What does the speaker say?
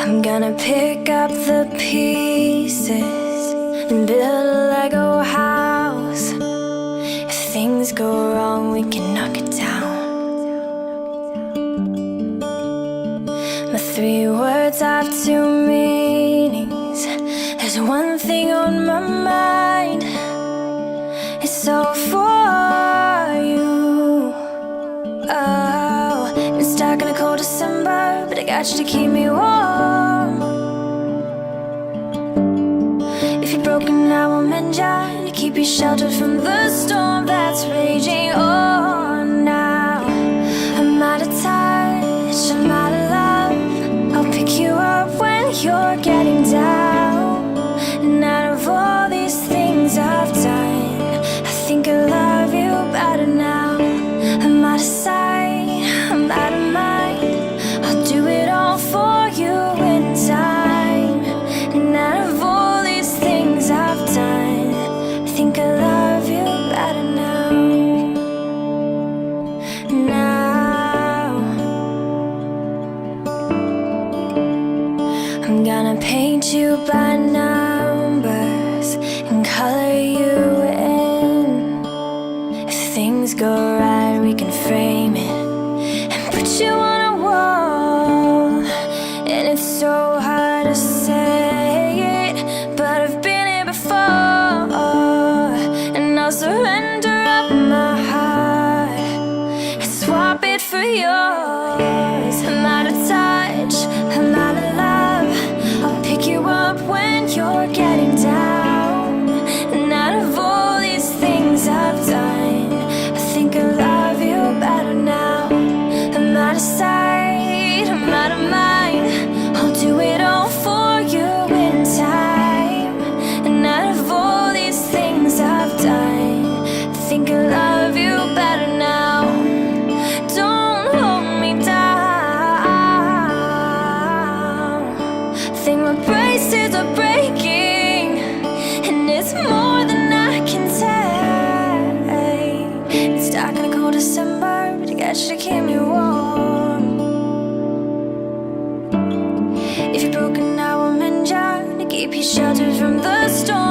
I'm gonna pick up the pieces and build a Lego house. If things go wrong, we can knock it down. My 3 words have 2 meanings. There's one thing on my mind. It's all for you. Oh, it's dark in a cold December, but I got you to keep me warm. If you're broken, I will mend you to keep you sheltered from the storm that's raging on now. I'm out of touch, I'm out of love. I'll pick you up when you're getting down. And out of all these things I've done, I think I love you better now. I'm out of sight, I'm out of mind. I'll do it all for you in time. And out of all these things I've done, I think I love you better now. Now I'm gonna paint you by numbers and color you in. If things go right, we can frame it and put you on a wall. And it's so hard to say it, but I've been here before. And I'll surrender up my heart and swap it for yours. I'm out of touch, I'm out of love. I'll pick you up when you're getting down. And out of all these things I've done, I think I love you better now. I'm out of sight, I'm out of mind. I'll do it all for you in time. And out of all these things I've done, I think I love you better now. Don't hold me down. I think my braces are breaking, and it's more than I can take. It's dark in a cold December, but I got you to keep me warm. If you're broken, I will mend you to keep you sheltered from the storm